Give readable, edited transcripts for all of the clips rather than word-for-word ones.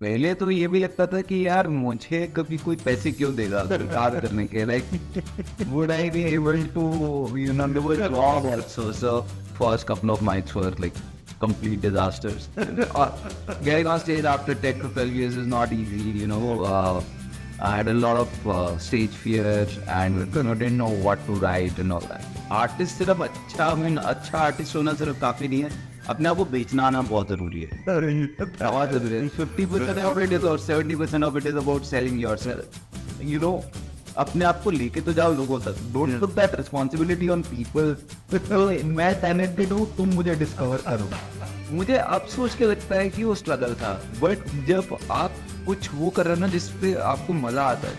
पहले तो ये भी लगता था कि यार मुझे कभी कोई पैसे क्यों देगा कार करने के, like would I be able to, you know, do a job also. So first couple of nights were like complete disasters. Getting on stage after 10 to 12 years is not easy, you know. I had a lot of stage fear and didn't know what to write and all that. Artist सिर्फ अच्छा, I mean, अच्छा artist होना सिर्फ काफी नहीं है, अपने आप को बेचना आना बहुत जरूरी है. बहुत जरूरी है. 50% of it is or 70% of it is about selling yourself. You know, अपने आप को लेके तो जाओ लोगों तक. Don't put that responsibility on people. मैं talented हूँ, तुम मुझे discover करो. मुझे अब सोच के लगता है कि वो स्ट्रगल था, बट जब आप कुछ वो कर रहे हो ना जिसपे आपको मजा आता है,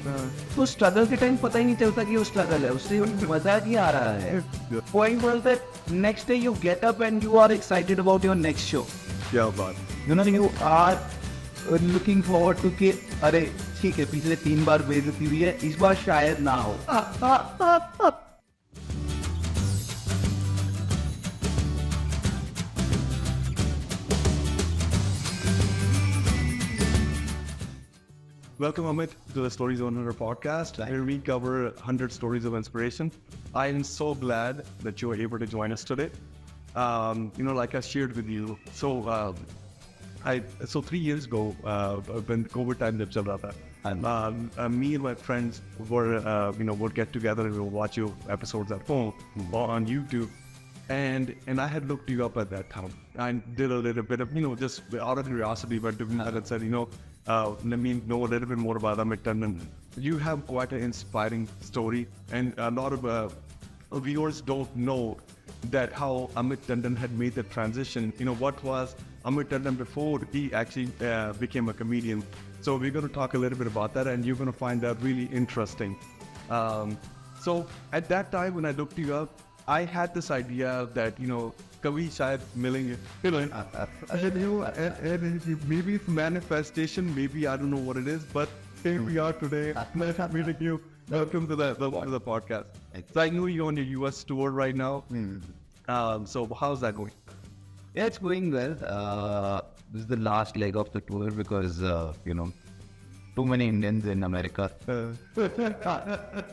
तो स्ट्रगल के टाइम पता ही नहीं चलता कि वो स्ट्रगल है, उससे मजा ही आ रहा है. पॉइंट बोलते हैं next day you get up and you are excited about your next show. क्या बात. You know, you are looking forward to के अरे ठीक है पिछले 3 बार बेइज्जती हुई है, इस बार शायद ना हो. Welcome, Amit, to the Stories Owner podcast, where we cover 100 stories of inspiration. I am so glad that you are able to join us today. Like I shared with you, so 3 years ago, when COVID time jab chal raha tha, me and my friends would get together and we'll watch your episodes at home or on YouTube. And I had looked you up at that time. I did a little bit of, just out of curiosity, but I had said, let me know a little bit more about Amit Tandon. You have quite an inspiring story, and a lot of viewers don't know that how Amit Tandon had made the transition. What was Amit Tandon before he actually became a comedian? So we're going to talk a little bit about that, and you're going to find that really interesting. So at that time when I looked you up, I had this idea that, kabhi shayad milenge, maybe it's manifestation, maybe I don't know what it is, but here we are today. Nice meeting you. Welcome to the podcast. So I know you're on your US tour right now. So how's that going? Yeah, it's going well. This is the last leg of the tour because, too many Indians in America.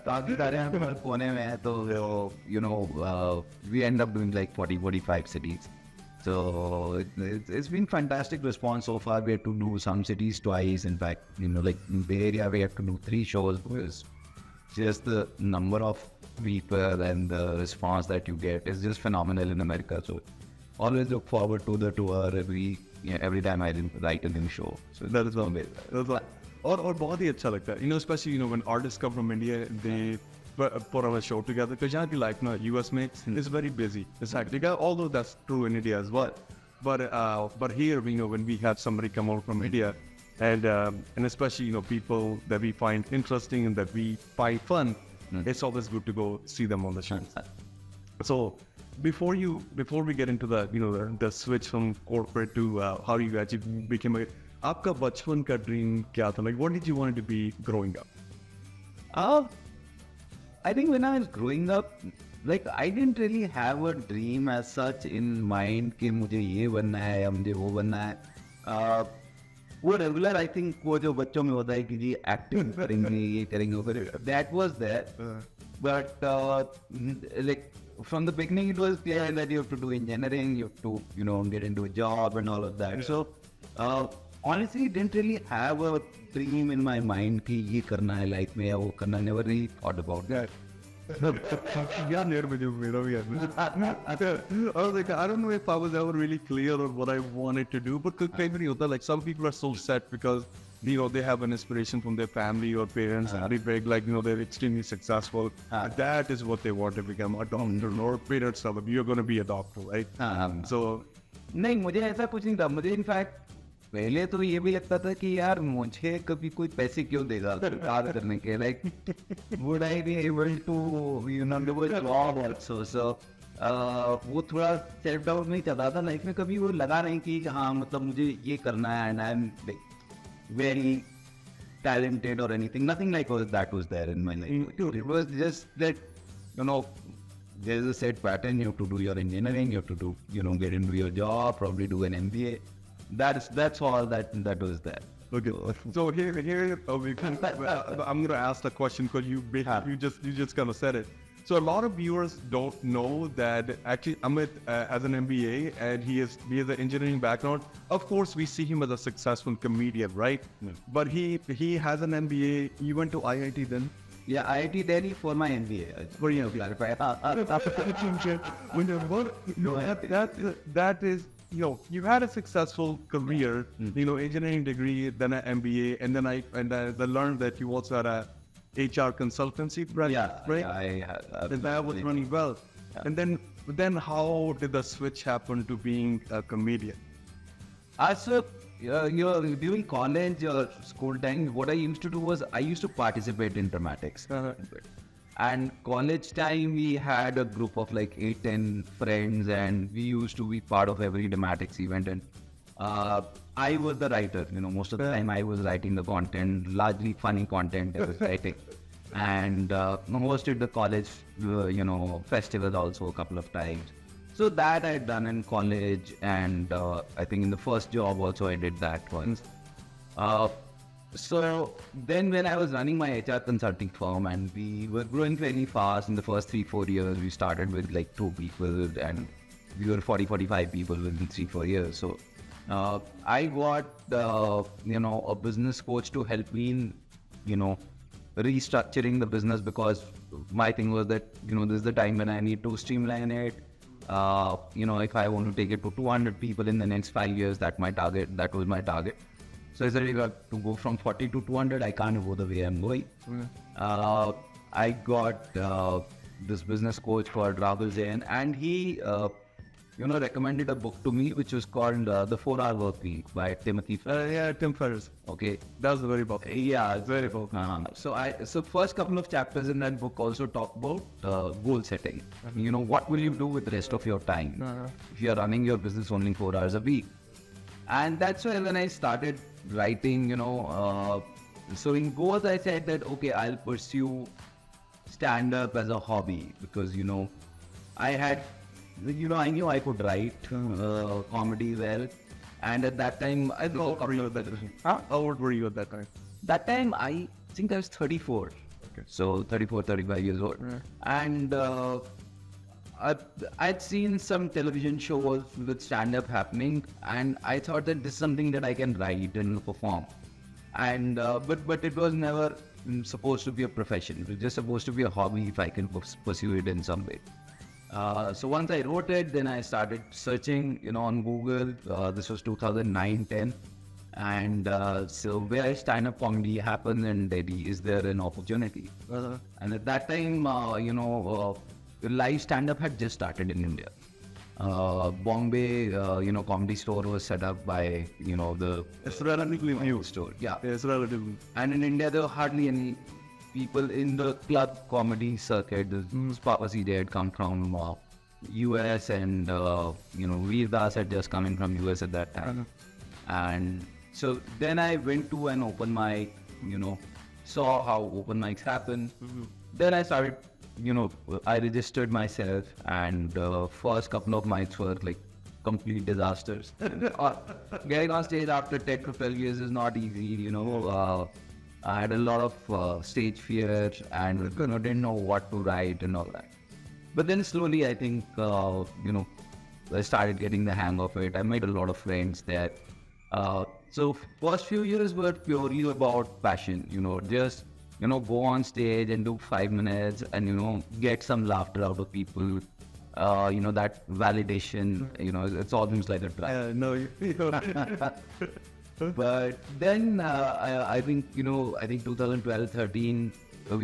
काफी सारे हैं कोने में है, तो we end up doing like 40-45 cities. So it's been fantastic response so far. We had to do some cities twice. In fact, like in Bay Area, we have to do 3 shows because just the number of people and the response that you get is just phenomenal in America. So always look forward to the tour every time I write a new show. So that is amazing. और बहुत ही अच्छा लगता है, especially when artists come from India, they put on a show together, because यहाँ की life ना US में is very busy. It's hectic, although that's true in India as well. But here, when we have somebody come over from India, and especially people that we find interesting and that we find fun, it's always good to go see them on the show. So before we get into the the switch from corporate to how you actually became a, आपका बचपन का dream क्या था? Like, what did you want to be growing up? I think when I was growing up, like I didn't really have a dream as such in mind कि मुझे ये बनना है या मुझे वो बनना है. वो रेगुलर आई थिंक वो जो बच्चों में होता है कि जी एक्टिंग करेंगे, ये करेंगे, वो करेंगे. That was there, but like from the beginning it was clear that you have to do engineering, you have to get into a job and all of that. So honestly, didn't really have a dream in my mind कि ये करना है life में या वो करना. Never really thought about that. Yeah, near with you, I was like, I don't know if I was ever really clear on what I wanted to do, but like some people are so set because they have an inspiration from their family or parents, very big, like they're extremely successful. That is what they want to become, a doctor, or parents tell them you're going to be a doctor, right? So नहीं, मुझे ऐसा कुछ नहीं था. मुझे in fact पहले तो ये भी लगता था कि यार मुझे कभी कोई पैसे क्यों देगा कार करने के, like would I be able to do a job also. So वो थोड़ा सेल्फ डाउट नहीं चला था लाइफ में, कभी वो लगा नहीं कि हाँ मतलब मुझे ये करना है and I'm like very talented or anything. Nothing like that was there in my life. It was just that there's a set pattern. You have to do your engineering, you have to do get into your job, probably do an MBA. That's all that was there. Okay. So here we can, I'm gonna ask the question because you just kind of said it. So a lot of viewers don't know that actually Amit has an MBA and he has an engineering background. Of course, we see him as a successful comedian, right? But he has an MBA. You went to IIT then? Yeah, IIT Delhi for my MBA. For you to clarify. That is, you had a successful career, engineering degree, then an MBA, and then I learned that you also had a HR consultancy, right? Yeah, right. And that was running well. Yeah. And then how did the switch happen to being a comedian? So, during college or school time, what I used to do was I used to participate in dramatics. And college time, we had a group of like 8-10 friends, and we used to be part of every dramatics event. And I was the writer. Most of the time I was writing the content, largely funny content I was writing. And hosted the college, festivals also a couple of times. So that I had done in college, and I think in the first job also I did that once. So then when I was running my HR consulting firm, and we were growing very fast in the first 3-4 years, we started with like 2 people and we were 40-45 people within 3-4 years. So I got, a business coach to help me in, restructuring the business, because my thing was that, this is the time when I need to streamline it. If I want to take it to 200 people in the next 5 years, that was my target. So I said, to go from 40 to 200, I can't go the way I'm going. I got this business coach called Rahul Jain, and he, recommended a book to me, which was called The 4-Hour Work Week by Timothy Ferriss. Tim Ferriss. Okay. That was a very book. Yeah, it's very book. So first couple of chapters in that book also talk about goal setting. What will you do with the rest of your time if you're running your business only 4 hours a week? And that's why when I started writing, so in goals I said that, okay, I'll pursue stand-up as a hobby, because, I knew I could write comedy well. And at that time, How old were you at that time? That time, I think I was 34. Okay. So 34, 35 years old. And I'd seen some television shows with stand-up happening, and I thought that this is something that I can write and perform. And but it was never supposed to be a profession. It was just supposed to be a hobby if I can pursue it in some way. So once I wrote it, then I started searching, on Google. This was 2009-10. And so where stand-up comedy happens in Delhi, is there an opportunity? And at that time, live stand-up had just started in India. Bombay, Comedy Store was set up by, It's relatively new. store. Yeah. It's relatively. And in India, there were hardly any people in the club comedy circuit. Papa CJ had come from US, and, Veer Das had just come in from US at that time. And so then I went to an open mic, saw how open mics happen. Then I started, I registered myself, and first couple of mics were like complete disasters. Getting on stage after 10 to 12 years is not easy, I had a lot of stage fear, and didn't know what to write and all that. But then slowly, I think, I started getting the hang of it. I made a lot of friends there. So first few years were purely about passion, just, go on stage and do 5 minutes and, get some laughter out of people. That validation, it's almost like a drug. No, But then I think 2012, 13,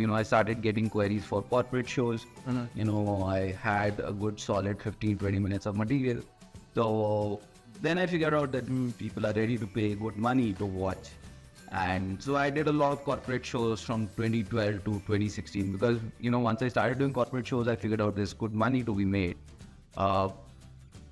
I started getting queries for corporate shows. I had a good solid 15-20 minutes of material. So then I figured out that people are ready to pay good money to watch. And so I did a lot of corporate shows from 2012 to 2016, because, once I started doing corporate shows, I figured out there's good money to be made.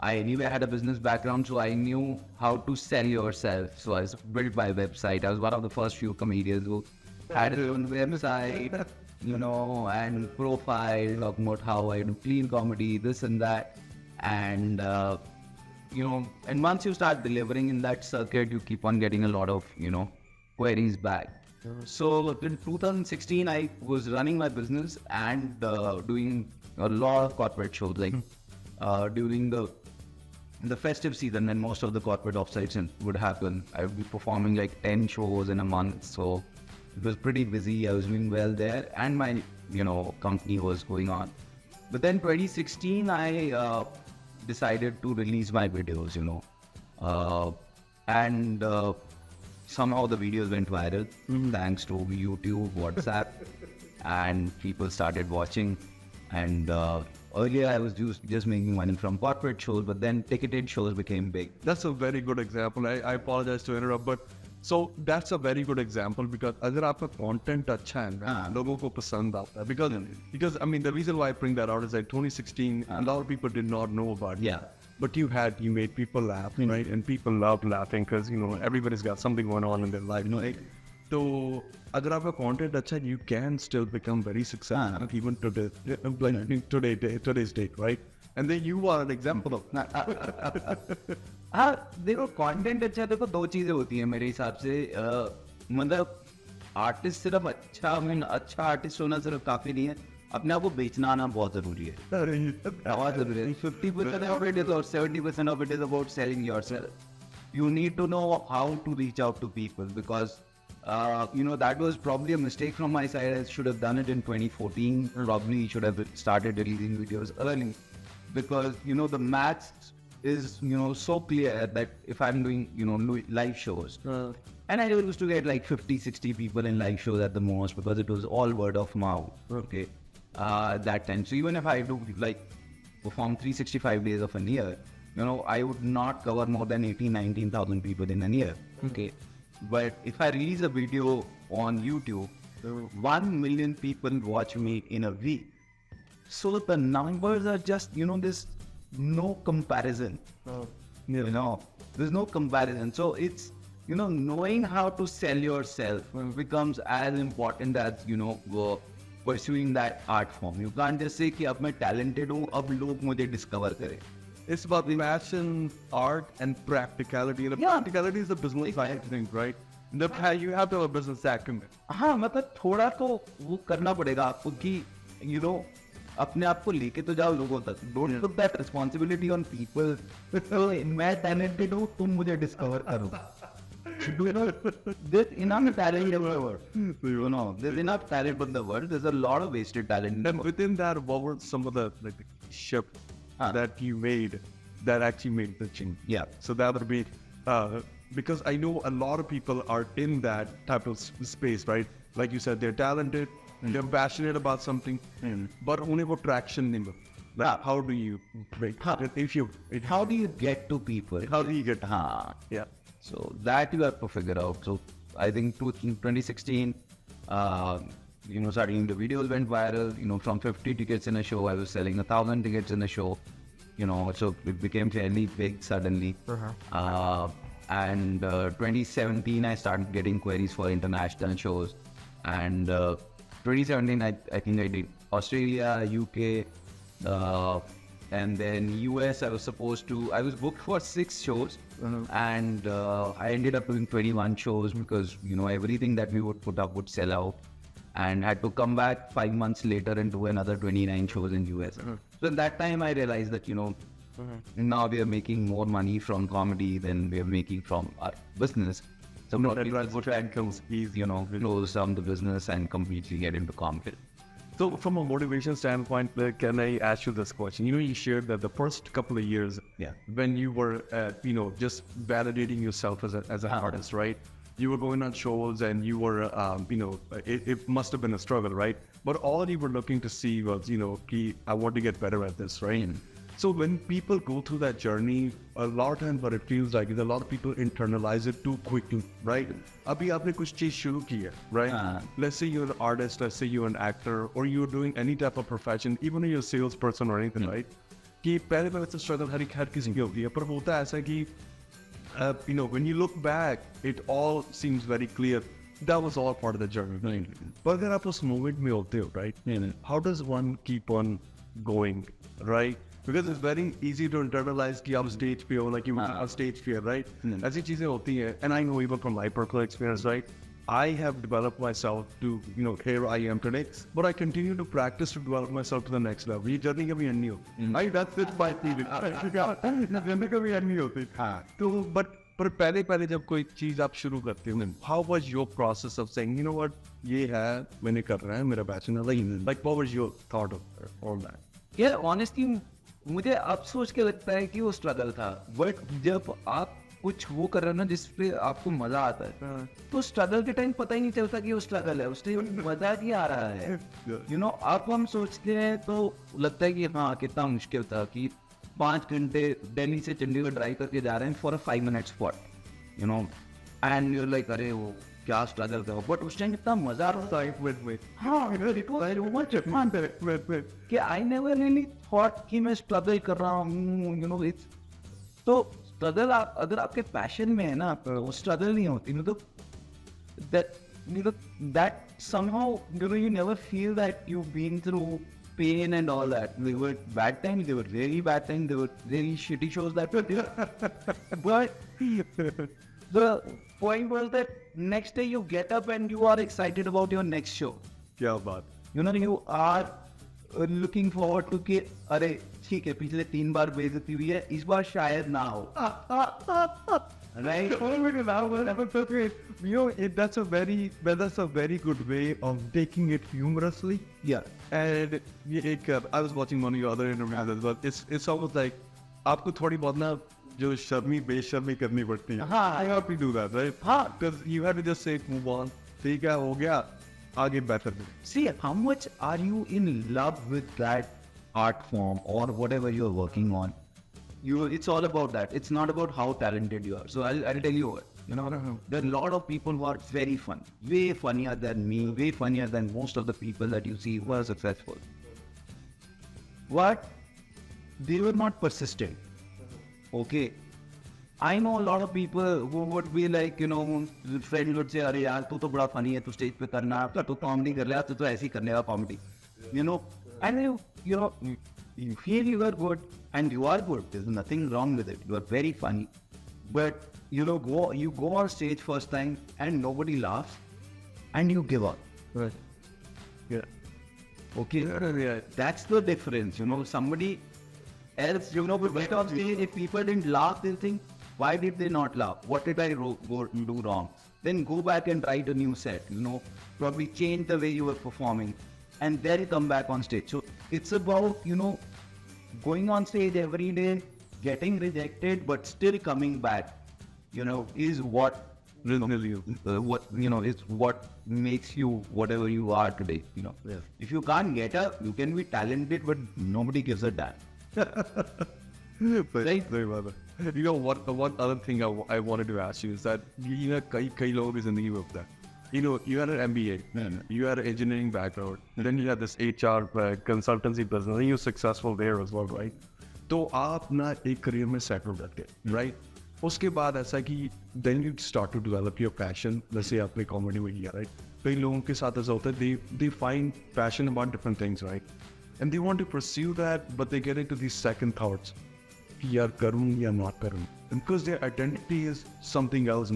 I anyway had a business background, so I knew how to sell yourself. So I built my website. I was one of the first few comedians who had his own website, and profile, talking about how I do clean comedy, this and that. And, and once you start delivering in that circuit, you keep on getting a lot of, queries back. So in 2016, I was running my business and doing a lot of corporate shows. Like during the festive season, when most of the corporate offsites would happen, I would be performing like 10 shows in a month. So it was pretty busy. I was doing well there, and my company was going on. But then 2016, I decided to release my videos. And somehow the videos went viral thanks to YouTube, WhatsApp, and people started watching. And earlier I was just making money from corporate shows, but then ticketed shows became big. That's a very good example. I apologize to interrupt, but so that's a very good example because अगर आपका content अच्छा है ना, लोगों को पसंद आता है. Because I mean the reason why I bring that out is that 2016 a lot of people did not know about it. Yeah. But you made people laugh, right? And people love laughing because everybody's got something going on in their life. So, अगर आपका content अच्छा है, you can still become very successful even today, today's date, right? And then you are an example of that. देखो content अच्छा है. देखो दो चीजें होती हैं मेरे हिसाब से. मतलब आर्टिस्ट सिर्फ अच्छा आर्टिस्ट होना सिर्फ काफी नहीं है. अपने आप को बेचना आना बहुत जरूरी है. बहुत जरूरी है. 50% of it is or 70% of it is about selling yourself. You need to know how to reach out to people because that was probably a mistake from my side. I should have done it in 2014. Probably should have started releasing videos early because the maths is so clear that if I'm doing live shows and I used to get like 50-60 people in live shows at the most because it was all word of mouth. Okay. That time. So even if I do like perform 365 days of a year, I would not cover more than 19,000 people in a year. Okay. But if I release a video on YouTube, 1 million people watch me in a week. So the numbers are just, there's no comparison. There's no comparison. So it's, knowing how to sell yourself becomes as important as, pursuing that art form. You can't just say कि अब मैं talented हूँ, अब लोग मुझे discover करें. It's about passion, art, and practicality. And practicality is a business side of things, right? You have to have a business acumen. हाँ, मतलब थोड़ा तो वो करना पड़ेगा आपको कि अपने आप को लेके तो जाओ लोगों तक. Don't put that responsibility on people. मैं talented हूँ, तुम मुझे discover करो. There's enough talent in the world. There's enough talent in the world. There's a lot of wasted talent. And within that, what were some of the shift that you made that actually made the change? Yeah. So that would be because I know a lot of people are in that type of space, right? Like you said, they're talented, they're passionate about something, but only for traction. How do you break? How do you get to people? How do you get? Yeah. So that you have to figure out. So I think in 2016, starting the videos went viral. From 50 tickets in a show, I was selling 1,000 tickets in a show. So it became fairly big suddenly. And 2017, I started getting queries for international shows. And 2017, I think I did Australia, UK, and then US. I was booked for 6 shows. And I ended up doing 21 shows because, everything that we would put up would sell out. And had to come back 5 months later and do another 29 shows in US. So at that time, I realized that, now we are making more money from comedy than we are making from our business. So close down the business and completely get into comedy. So from a motivation standpoint, can I ask you this question? You shared that the first couple of years, when you were, just validating yourself as an artist, right? You were going on shows and you were, it must have been a struggle, right? But all you were looking to see was, I want to get better at this, right? So when people go through that journey, a lot of times what it feels like is a lot of people internalize it too quickly, right? Abhi aapne kuch cheez shuru ki hai, right? Let's say you're an artist, let's say you're an actor, or you're doing any type of profession, even if you're a salesperson or anything, right? कि पहले पहले तो struggle हर किसी की होती है, पर होता है ऐसा कि when you look back, it all seems very clear. That was all part of the journey. But अगर आप उस moment में होते हो, right? How does one keep on going, right? Because it's very easy to internalize कि आप stage पे हो, like you on stage fear, right? ऐसी चीजें होती हैं, and I know even from my personal experience, right? I have developed myself to, here I am today, but I continue to practice to develop myself to the next level. ये journey कभी end नहीं होती. That's it by feeling. Journey कभी end नहीं होती. तो पर पहले जब कोई चीज आप शुरू करते हो, how was your process of saying, you know what, ये है, मैंने करना है, मेरा passion है, like what was your thought of all that? Yeah, honestly, मुझे अब सोच के लगता है कि वो स्ट्रगल था. बट जब आप कुछ वो कर रहे हो ना जिसपे आपको मजा आता है, तो स्ट्रगल के टाइम पता ही नहीं चलता कि वो स्ट्रगल है, उस टाइम मजा ही आ रहा है. अब हम सोचते हैं तो लगता है कि हाँ कितना मुश्किल था कि 5 घंटे दिल्ली से चंडीगढ़ ड्राइव करके जा रहे हैं for a 5 minute spot, and you're like अरे वो क्या स्ट्रगल था, बट उस टाइम कितना मजा आ रहा था कि आई नेवर रियली थॉट कि मैं स्ट्रगल कर रहा हूँ. तो स्ट्रगल अगर आपके पैशन में है ना, वो स्ट्रगल नहीं होती. that somehow you never feel that you've been through pain and all that. There were bad times, there were very bad times, there were very shitty shows that were there. But the point was that next day you get up and you are excited about your next show. क्या बात. You are looking forward to कि अरे ठीक है पिछले 3 बार बेइज्जती हुई है, इस बार शायद ना हो. Right? That's a very good way of taking it humorously. Yeah. And I was watching one of your other interviews as well. It's almost like आपको थोड़ी बहुत ना जो बेशर्मी करनी पड़ती है. हाँ. You have to do that, right? हाँ. Because you have to just say move on. ठीक है, हो गया, आगे better. See, how much are you in love with that art form or whatever you're working on? It's all about that. It's not about how talented you are. So I'll tell you what. There are a lot of people who are very funny, way funnier than me, way funnier than most of the people that you see who are successful. But they were not persistent. Okay. I know a lot of people who would be like, friend would say, अरे यार तू तो बड़ा funny है, तू stage पे करना, तू comedy कर ले, तू तो ऐसे ही करने का comedy. And you feel you are good, and you are good. There's nothing wrong with it. You are very funny. But you go on stage first time and nobody laughs, and you give up. Right. Yeah. Okay. Yeah. That's the difference. Somebody else, we went on stage, if people didn't laugh, they'll think, why did they not laugh? What did I do wrong? Then go back and write a new set, probably change the way you were performing, and then come back on stage. So it's about, going on stage every day, getting rejected, but still coming back, is what is what makes you whatever you are today. Yeah. If you can't get up, you can be talented, but nobody gives a damn. Right? One other thing I wanted to ask you is that कई लोगों की जिंदगी में होता है. You had an MBA, you had an engineering background, then you had this HR consultancy business, and you're successful there as well, right? तो आप ना एक career में settle रहते हैं, right? उसके बाद ऐसा कि then you start to develop your passion, जैसे आपने comedy में किया, right? कई लोगों के साथ ऐसा होता है, they find passion about different things, right? And they want to pursue that, but they get into these second thoughts. कि यार करूँ या not करूँ. And because their identity is something else.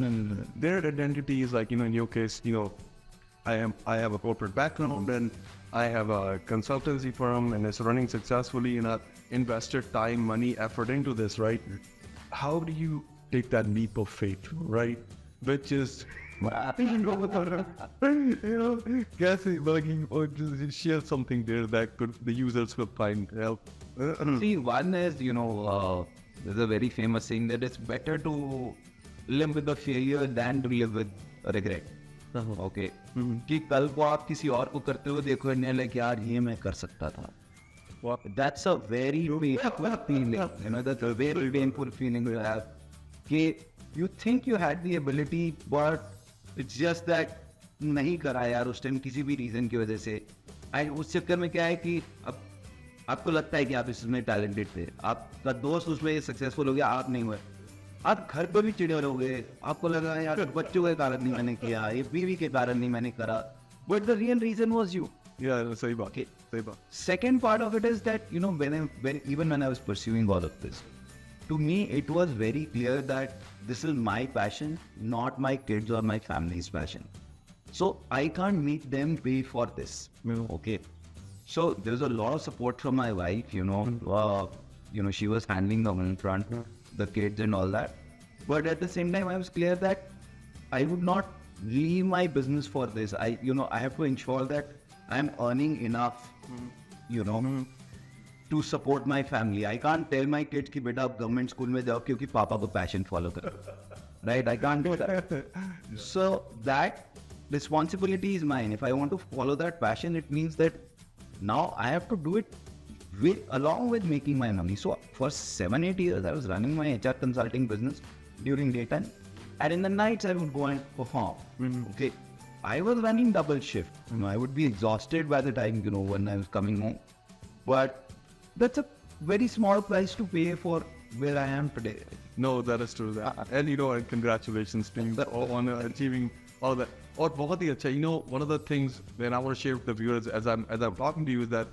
Their identity is like, in your case, I have a corporate background and I have a consultancy firm and it's running successfully, and I've invested time, money, effort into this, right? How do you take that leap of faith, right? Which is, just share something there that the users could find help. See, one is, there's a very famous saying that it's better to live with the failure than to live with regret. Okay. कि कल को आप किसी और को करते हुए देखो and you're like यार ये मैं कर सकता था. That's a very painful feeling. That's a very painful feeling to have. कि you think you had the ability, but it's just that नहीं करा यार उस टाइम किसी भी रीजन की वजह से. उस चक्कर में क्या है कि अब आपको लगता है कि आप इसमें टैलेंटेड थे, आपका दोस्त उसमें सक्सेसफुल हो गया, आप नहीं हुए, आप घर पर भी चिड़े हो गए, आपको लगा यार बच्चों के कारण नहीं मैंने किया, ये बीवी के कारण नहीं मैंने करा, but the real reason was you. सही बात. सही बात. Second part of it is that when I was pursuing all of this, to me it was very clear that this is my passion, not my kids or my family's passion. So I can't make them pay for this. Okay. So there's a lot of support from my wife, she was handling the home front, the kids and all that. But at the same time, I was clear that I would not leave my business for this. I have to ensure that I'm earning enough, to support my family. I can't tell my kids कि बेटा आप government school में जाओ क्योंकि पापा को passion follow करो. Right? I can't do that. So that responsibility is mine. If I want to follow that passion, it means that now I have to do it along with making my money. So for 7-8 years, I was running my HR consulting business during daytime. And in the nights, I would go and perform. Okay. I was running double shift. I would be exhausted by the time, when I was coming home. But that's a very small price to pay for where I am today. No, that is true. And and congratulations to you on achieving all that. Or बहुत ही अच्छा. One of the things that I want to share with the viewers as I'm talking to you is that,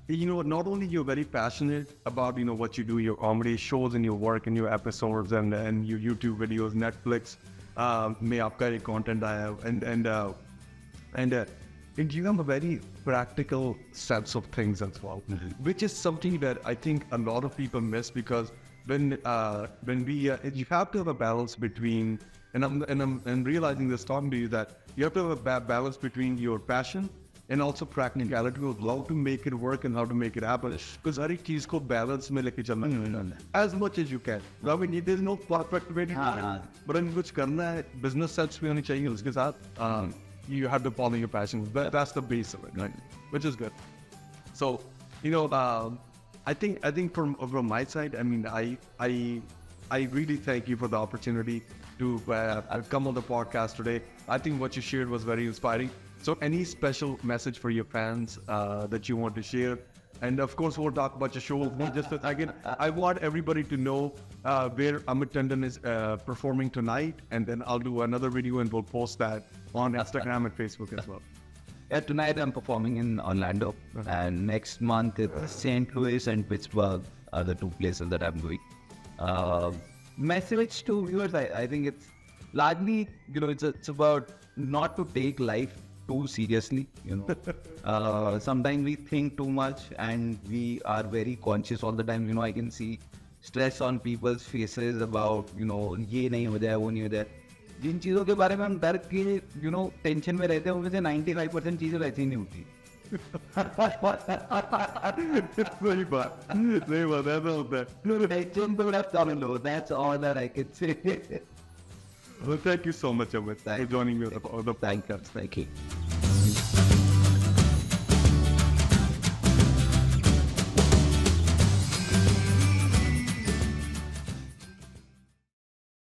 not only you're very passionate about, what you do, your comedy shows and your work and your episodes and your YouTube videos, Netflix, में आपका एक content आया and you have a very practical sense of things as well, which is something that I think a lot of people miss because when we you have to have a balance between and I'm realizing this talking to you that you have to have a balance between your passion and also practicality of how to make it work and how to make it happen. Because हर एक चीज को balance में लेके चलना as much as you can. I mean, there's no perfect way to do it. But अगर कुछ करना है, business sense भी होनी चाहिए उसके साथ. You have to follow your passion. That's the base of it, right? Which is good. So, I think from my side, I mean, I really thank you for the opportunity to come on the podcast today. I think what you shared was very inspiring. So any special message for your fans that you want to share? And of course, we'll talk about your show. Just again, I want everybody to know where Amit Tandon is performing tonight. And then I'll do another video and we'll post that on Instagram and Facebook as well. Yeah, tonight I'm performing in Orlando. And next month, it's St. Louis and Pittsburgh are the two places that I'm doing. Message to viewers, I think it's largely, it's about not to take life too seriously, sometimes we think too much and we are very conscious all the time. I can see stress on people's faces about, ये नहीं हो जाए, वो नहीं हो जाए. जिन चीज़ों के बारे में हम डर के, टेंशन में रहते हैं, उनमें से 95% चीज़ें वैसी नहीं होती. सही बात ऐसा होता है. Tension to have done low. That's all that I can say. Well, thank you so much, Amit, for joining me on the podcast. Thank you.